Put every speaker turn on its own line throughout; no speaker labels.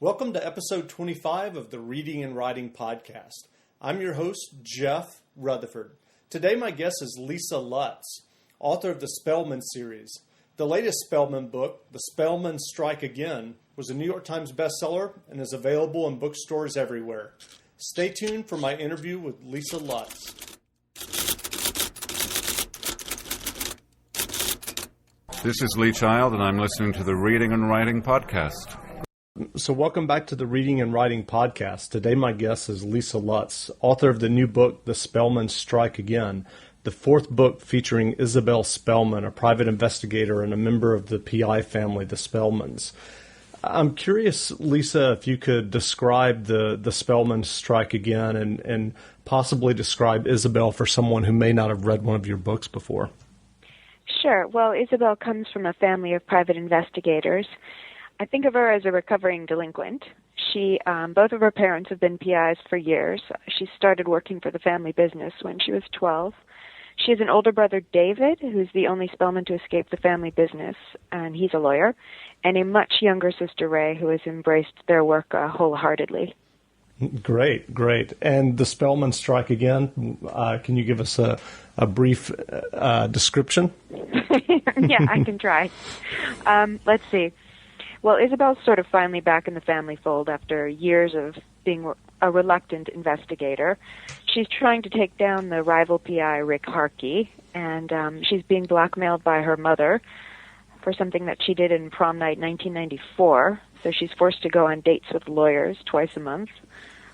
Welcome to episode 25 of the Reading and Writing Podcast. I'm your host, Jeff Rutherford. Today my guest is Lisa Lutz, author of the Spellman series. The latest Spellman book, The Spellman Strike Again, was a New York Times bestseller and is available in bookstores everywhere. Stay tuned for my interview with Lisa Lutz.
This is Lee Child, and I'm listening to the Reading and Writing Podcast.
So welcome back to the Reading and Writing Podcast. Today my guest is Lisa Lutz, author of the new book, The Spellman Strike Again, the fourth book featuring Isabel Spellman, a private investigator and a member of the PI family, the Spellmans. I'm curious, Lisa, if you could describe the Spellman Strike Again and possibly describe Isabel for someone who may not have read one of your books before.
Sure. Well, Isabel comes from a family of private investigators. I think of her as a recovering delinquent. Both of her parents have been PIs for years. She started working for the family business when she was 12. She has an older brother, David, who's the only Spellman to escape the family business, and he's a lawyer, and a much younger sister, Ray, who has embraced their work wholeheartely.
Great. And the Spellman Strike Again, can you give us a brief description?
Yeah, I can try. Let's see. Well, Isabel's sort of finally back in the family fold after years of being a reluctant investigator. She's trying to take down the rival PI, Rick Harkey, and she's being blackmailed by her mother for something that she did in prom night 1994, so she's forced to go on dates with lawyers twice a month.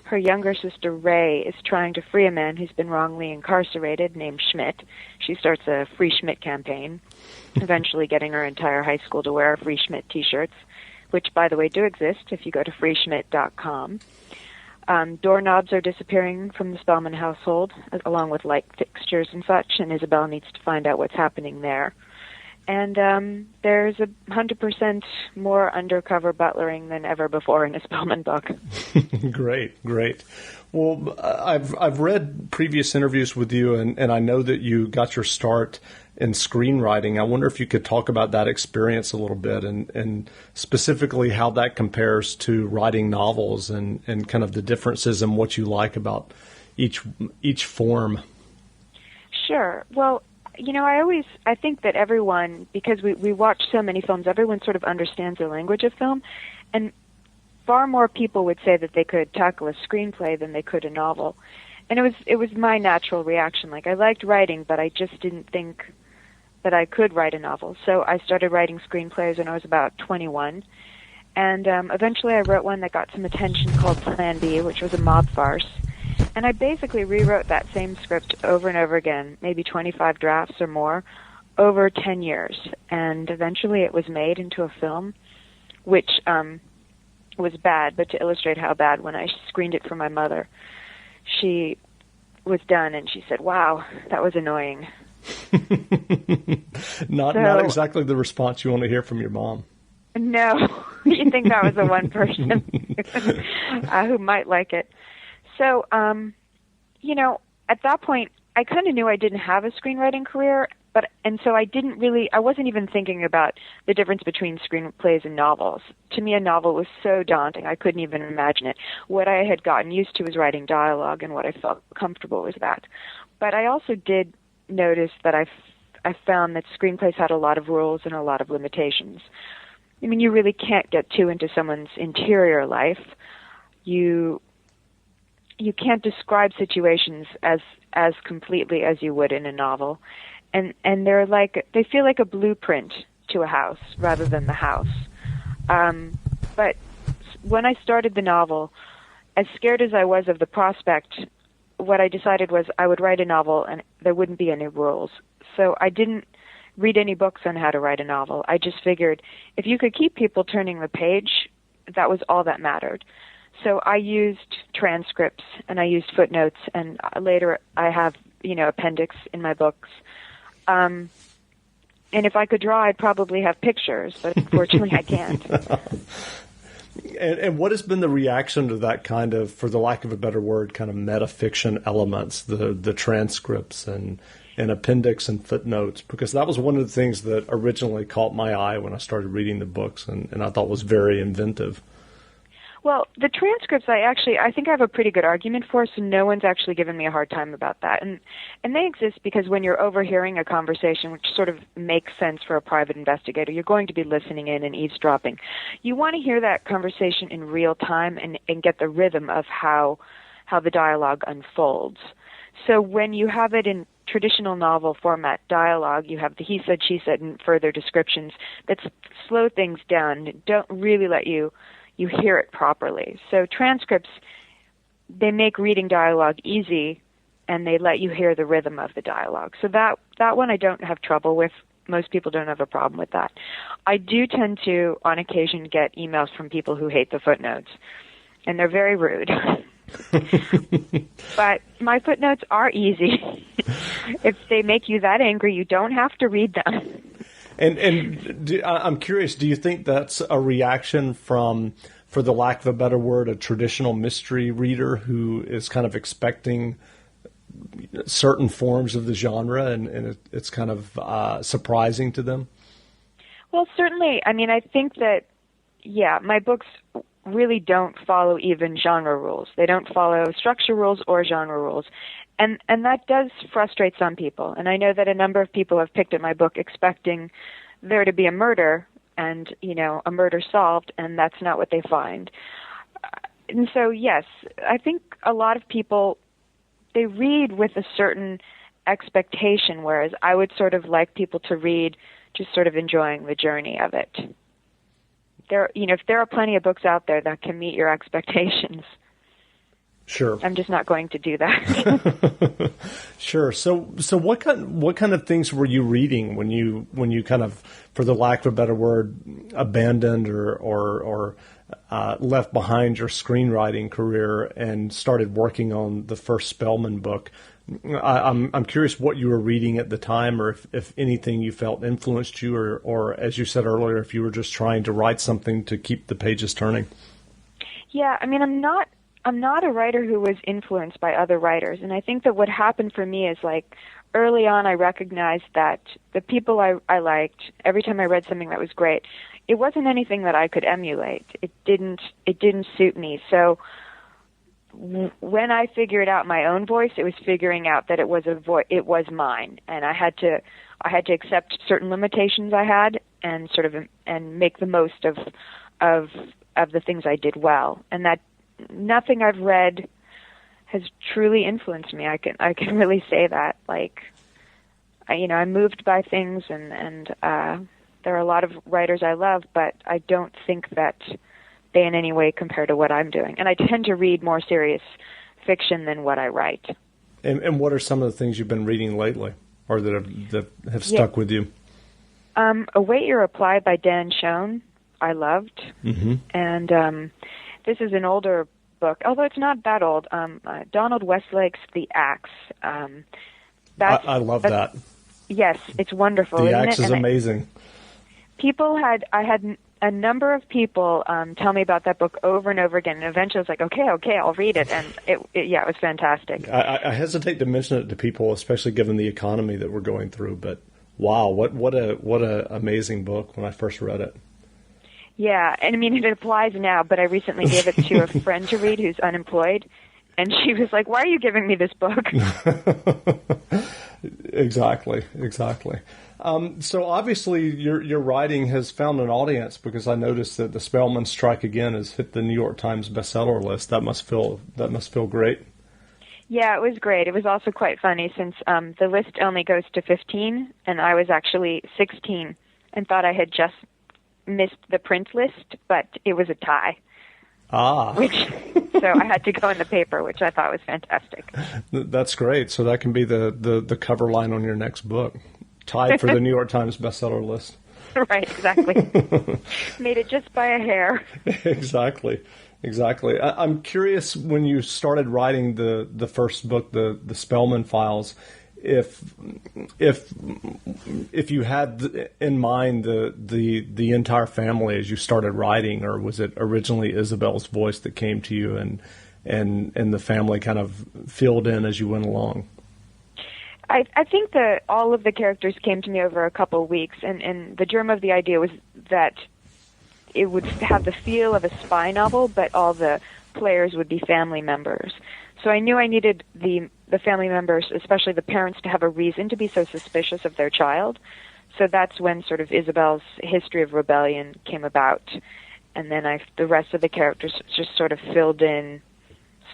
Her younger sister, Ray, is trying to free a man who's been wrongly incarcerated named Schmidt. She starts a Free Schmidt campaign, eventually getting her entire high school to wear Free Schmidt t-shirts, which, by the way, do exist if you go to freeschmidt.com. Doorknobs are disappearing from the Spellman household, along with light fixtures and such, and Isabel needs to find out what's happening there. And there's 100% more undercover butlering than ever before in a Spellman book.
Great. Well, I've read previous interviews with you, and I know that you got your start in screenwriting. I wonder if you could talk about that experience a little bit and specifically how that compares to writing novels and kind of the differences in what you like about each form.
Sure. Well, I think that everyone, because we watch so many films, everyone sort of understands the language of film, and far more people would say that they could tackle a screenplay than they could a novel. And it was my natural reaction. Like, I liked writing, but I just didn't think that I could write a novel. So I started writing screenplays when I was about 21. And eventually I wrote one that got some attention called Plan B, which was a mob farce. And I basically rewrote that same script over and over again, maybe 25 drafts or more, over 10 years. And eventually it was made into a film, which was bad, but to illustrate how bad, when I screened it for my mother, she was done and she said, "Wow, that was annoying."
Not exactly the response you want to hear from your mom.
No, you think that was the one person who might like it. So, at that point, I kind of knew I didn't have a screenwriting career, and so I wasn't even thinking about the difference between screenplays and novels. To me, a novel was so daunting, I couldn't even imagine it. What I had gotten used to was writing dialogue, and what I felt comfortable with that. But I also did notice that I found that screenplays had a lot of rules and a lot of limitations. I mean, you really can't get too into someone's interior life. You can't describe situations as completely as you would in a novel. And they feel like a blueprint to a house rather than the house. But when I started the novel, as scared as I was of the prospect, what I decided was I would write a novel and there wouldn't be any rules. So I didn't read any books on how to write a novel. I just figured if you could keep people turning the page, that was all that mattered. So I used transcripts and I used footnotes, and later I have, appendix in my books. And if I could draw, I'd probably have pictures, but unfortunately I can't.
And what has been the reaction to that kind of, for the lack of a better word, kind of metafiction elements, the transcripts and appendix and footnotes? Because that was one of the things that originally caught my eye when I started reading the books and I thought was very inventive.
Well, the transcripts, I think I have a pretty good argument for, so no one's actually given me a hard time about that. And they exist because when you're overhearing a conversation, which sort of makes sense for a private investigator, you're going to be listening in and eavesdropping. You want to hear that conversation in real time and get the rhythm of how the dialogue unfolds. So when you have it in traditional novel format dialogue, you have the he said, she said, and further descriptions that slow things down, don't really let you hear it properly. So transcripts, they make reading dialogue easy, and they let you hear the rhythm of the dialogue. So that one I don't have trouble with. Most people don't have a problem with that. I do tend to, on occasion, get emails from people who hate the footnotes, and they're very rude. But my footnotes are easy. If they make you that angry, you don't have to read them.
And I'm curious, do you think that's a reaction from, for the lack of a better word, a traditional mystery reader who is kind of expecting certain forms of the genre and it's kind of surprising to them?
Well, certainly. I mean, I think that, my books really don't follow even genre rules. They don't follow structure rules or genre rules. And that does frustrate some people. And I know that a number of people have picked up my book expecting there to be a murder and, a murder solved, and that's not what they find. And so, yes, I think a lot of people, they read with a certain expectation, whereas I would sort of like people to read just sort of enjoying the journey of it. If there are plenty of books out there that can meet your expectations,
sure,
I'm just not going to do that.
Sure. So what kind of things were you reading when you kind of, for the lack of a better word, abandoned or left behind your screenwriting career and started working on the first Spellman book? I'm curious what you were reading at the time, or if anything you felt influenced you, or as you said earlier, if you were just trying to write something to keep the pages turning. Yeah, I mean, I'm not a writer who was influenced by other writers, and I think that what happened for me is, like, early on I recognized that the people I liked, every time I read something that was great, it wasn't anything that I could emulate. It didn't suit me. So when I figured out my own voice, it was figuring out that it was mine, and I had to accept certain limitations I had and and make the most of the things I did well, and that nothing I've read has truly influenced me. I can really say that. Like, I'm moved by things, and there are a lot of writers I love, but I don't think that they in any way compare to what I'm doing. And I tend to read more serious fiction than what I write. And what are some of the things you've been reading lately, or that have stuck with you? Await Your Reply by Dan Schoen, I loved. Mm-hmm. And this is an older book, although it's not that old. Donald Westlake's The Axe. I love that. Yes, it's wonderful. The Axe is amazing. I had a number of people tell me about that book over and over again, and eventually I was like, okay, I'll read it, and it was fantastic. I hesitate to mention it to people, especially given the economy that we're going through, but wow, what a amazing book when I first read it. Yeah, and I mean, it applies now, but I recently gave it to a friend to read who's unemployed, and she was like, why are you giving me this book? Exactly. So obviously your writing has found an audience, because I noticed that The Spellman Strike Again has hit the New York Times bestseller list. That must feel great. Yeah, it was great. It was also quite funny, since the list only goes to 15, and I was actually 16 and thought I had just missed the print list, but it was a tie. So I had to go in the paper, which I thought was fantastic. That's great. So that can be the cover line on your next book. Tied for the New York Times bestseller list. Right, exactly. Made it just by a hair. Exactly. I'm curious, when you started writing the first book, the Spellman Files, if you had in mind the entire family as you started writing, or was it originally Isabel's voice that came to you, and the family kind of filled in as you went along? I think that all of the characters came to me over a couple of weeks, and the germ of the idea was that
it would have the feel of a spy novel, but all the players would be family members. So I knew I needed the family members, especially the parents, to have a reason to be so suspicious of their child. So that's when sort of Isabel's history of rebellion came about. And then the rest of the characters just sort of filled in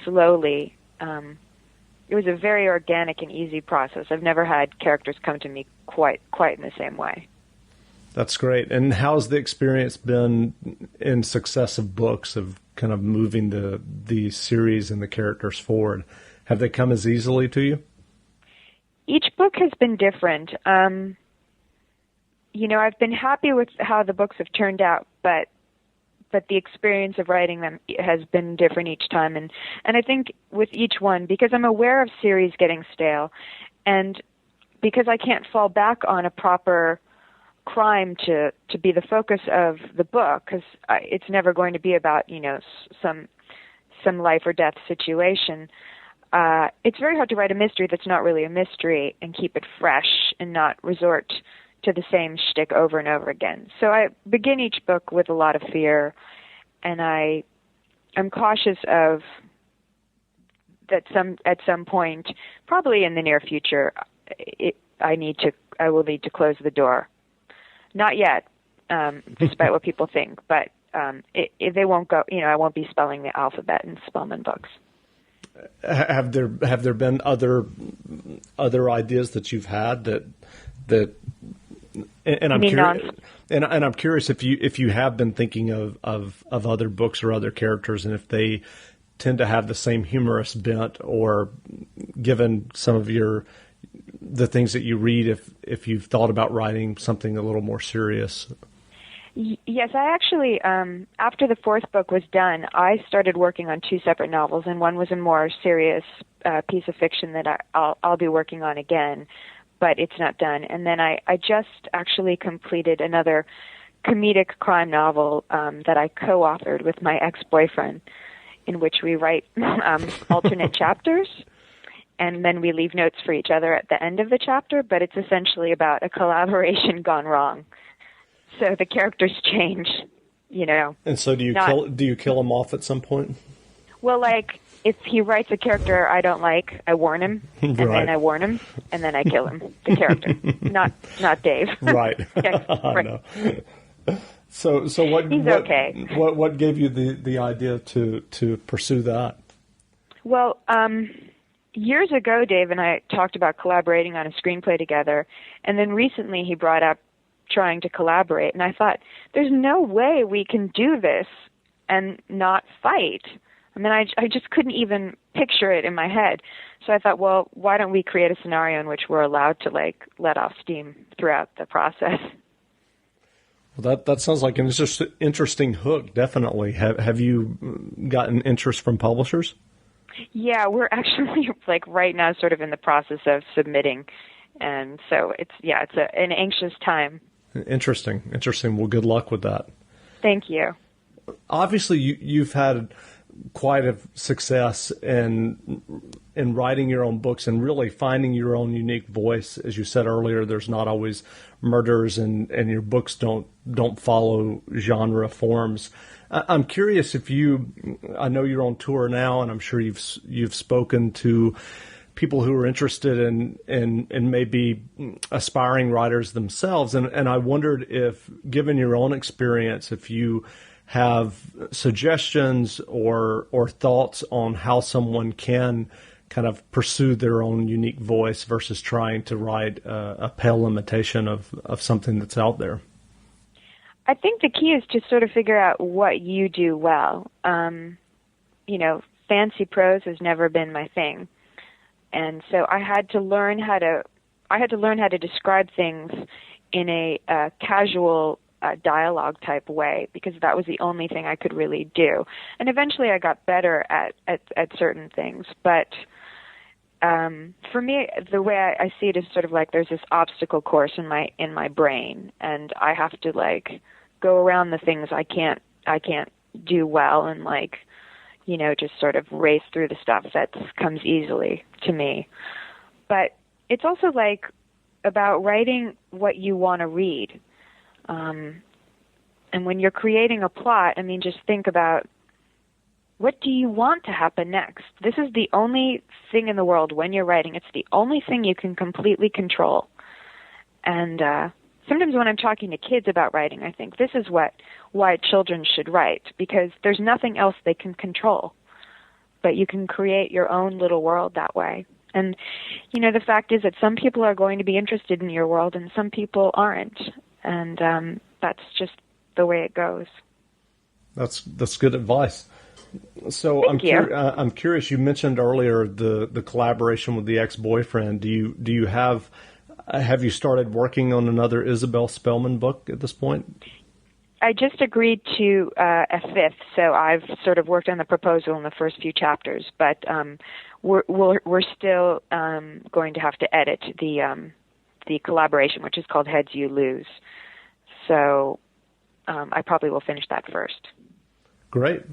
slowly. It was a very organic and easy process. I've never had characters come to me quite in the same way.
That's great. And how's the experience been in successive books of kind of moving the series and the characters forward? Have they come as easily to you?
Each book has been different. I've been happy with how the books have turned out, but the experience of writing them has been different each time. And I think with each one, because I'm aware of series getting stale, and because I can't fall back on a proper crime to be the focus of the book, because it's never going to be about, some life or death situation. It's very hard to write a mystery that's not really a mystery and keep it fresh and not resort to the same shtick over and over again. So I begin each book with a lot of fear, and I'm cautious of that at some point, probably in the near future, I will need to close the door. Not yet, despite what people think, but they won't go. I won't be spelling the alphabet in Spellman books.
Have there been other ideas that you've had that and I'm curious, and I'm curious if you have been thinking of other books or other characters, and if they tend to have the same humorous bent, or given some of the things that you read, if you've thought about writing something a little more serious.
Yes, I actually, after the fourth book was done, I started working on two separate novels, and one was a more serious piece of fiction that I'll be working on again, but it's not done. And then I just actually completed another comedic crime novel that I co-authored with my ex-boyfriend, in which we write alternate chapters, and then we leave notes for each other at the end of the chapter, but it's essentially about a collaboration gone wrong. So the characters change,
And so do you kill him off at some point?
Well, if he writes a character I don't like, I warn him, and then I warn him, and then I kill him, the character, not Dave.
Right.
Yes,
I
right.
know. So what?
He's okay.
What gave you the idea to pursue that?
Well, years ago, Dave and I talked about collaborating on a screenplay together, and then recently he brought up trying to collaborate, and I thought, there's no way we can do this and not fight. I mean, I just couldn't even picture it in my head. So I thought, well, why don't we create a scenario in which we're allowed to let off steam throughout the process?
Well, that sounds like an interesting hook. Definitely. Have you gotten interest from publishers?
Yeah, we're actually right now sort of in the process of submitting, and so it's an anxious time.
Interesting. Well, good luck with that.
Thank you.
Obviously, you've had quite a success in writing your own books and really finding your own unique voice. As you said earlier, there's not always murders, and your books don't follow genre forms. I'm curious I know you're on tour now, and I'm sure you've spoken to people who are interested in maybe aspiring writers themselves. And I wondered if, given your own experience, if you have suggestions or thoughts on how someone can kind of pursue their own unique voice versus trying to write a pale imitation of something that's out there.
I think the key is to sort of figure out what you do well. Fancy prose has never been my thing. And so I had to learn how to describe things in a casual dialogue type way, because that was the only thing I could really do. And eventually I got better at certain things. But for me, the way I see it is sort of like there's this obstacle course in my brain, and I have to go around the things I can't do well, and just sort of race through the stuff that comes easily to me. But it's also about writing what you want to read. And when you're creating a plot, I mean, just think about, what do you want to happen next? This is the only thing in the world when you're writing. It's the only thing you can completely control. And sometimes when I'm talking to kids about writing, I think this is why children should write, because there's nothing else they can control. But you can create your own little world that way. And, the fact is that some people are going to be interested in your world and some people aren't. And that's just the way it goes. That's
good advice. So
I'm
curious. You mentioned earlier the collaboration with the ex-boyfriend. Do you have you started working on another Isabel Spellman book at this point?
I just agreed to a fifth, so I've sort of worked on the proposal in the first few chapters, but we're still going to have to edit the collaboration, which is called Heads You Lose. So I probably will finish that first.
Great.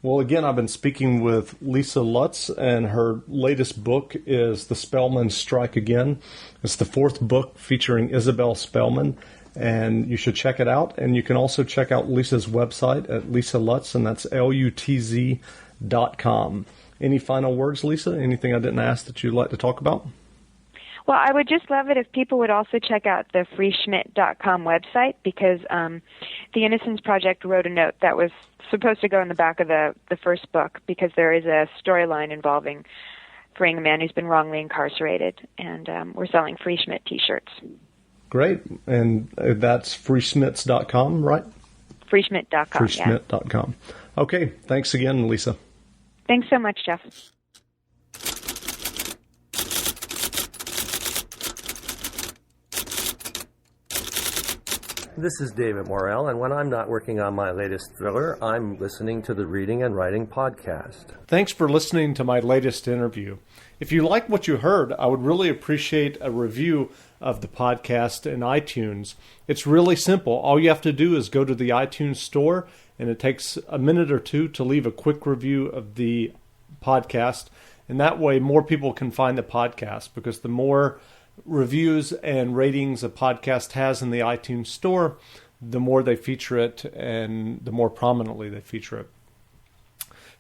Well, again, I've been speaking with Lisa Lutz, and her latest book is The Spellman Strike Again. It's the fourth book featuring Isabel Spellman, and you should check it out. And you can also check out Lisa's website at Lisa Lutz, and that's LUTZ.com. Any final words, Lisa? Anything I didn't ask that you'd like to talk about?
Well, I would just love it if people would also check out the freeschmidt.com website, because the Innocence Project wrote a note that was supposed to go in the back of the first book, because there is a storyline involving freeing a man who's been wrongly incarcerated, and we're selling Free Schmidt T-shirts.
Great. And that's freeschmidts.com, right?
freeschmidt.com,
freeschmidt.com. Yeah. Okay. Thanks again, Lisa.
Thanks so much, Jeff.
This is David Morrell, and when I'm not working on my latest thriller, I'm listening to the Reading and Writing Podcast.
Thanks for listening to my latest interview. If you like what you heard, I would really appreciate a review of the podcast in iTunes. It's really simple. All you have to do is go to the iTunes store, and it takes a minute or two to leave a quick review of the podcast. And that way more people can find the podcast, because the more reviews and ratings a podcast has in the iTunes store, the more they feature it and the more prominently they feature it.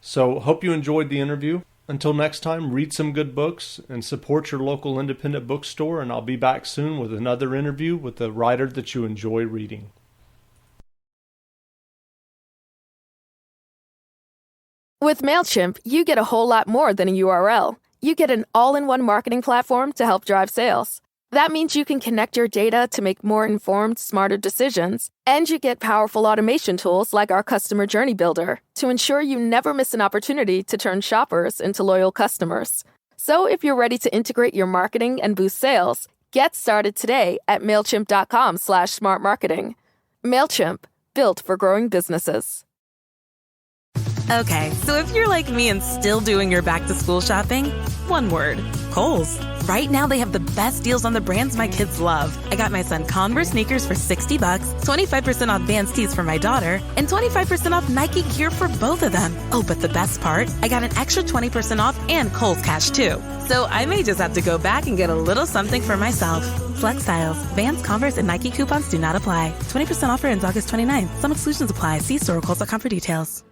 So hope you enjoyed the interview. Until next time, read some good books and support your local independent bookstore, and I'll be back soon with another interview with a writer that you enjoy reading.
With MailChimp, you get a whole lot more than a URL. You get an all-in-one marketing platform to help drive sales. That means you can connect your data to make more informed, smarter decisions. And you get powerful automation tools like our Customer Journey Builder to ensure you never miss an opportunity to turn shoppers into loyal customers. So if you're ready to integrate your marketing and boost sales, get started today at MailChimp.com/smartmarketing. MailChimp, built for growing businesses.
Okay, so if you're like me and still doing your back-to-school shopping, one word: Kohl's. Right now, they have the best deals on the brands my kids love. I got my son Converse sneakers for $60, 25% off Vans tees for my daughter, and 25% off Nike gear for both of them. Oh, but the best part? I got an extra 20% off and Kohl's Cash, too. So I may just have to go back and get a little something for myself. Flex styles, Vans, Converse, and Nike coupons do not apply. 20% offer ends August 29th. Some exclusions apply. See store or Kohls.com for details.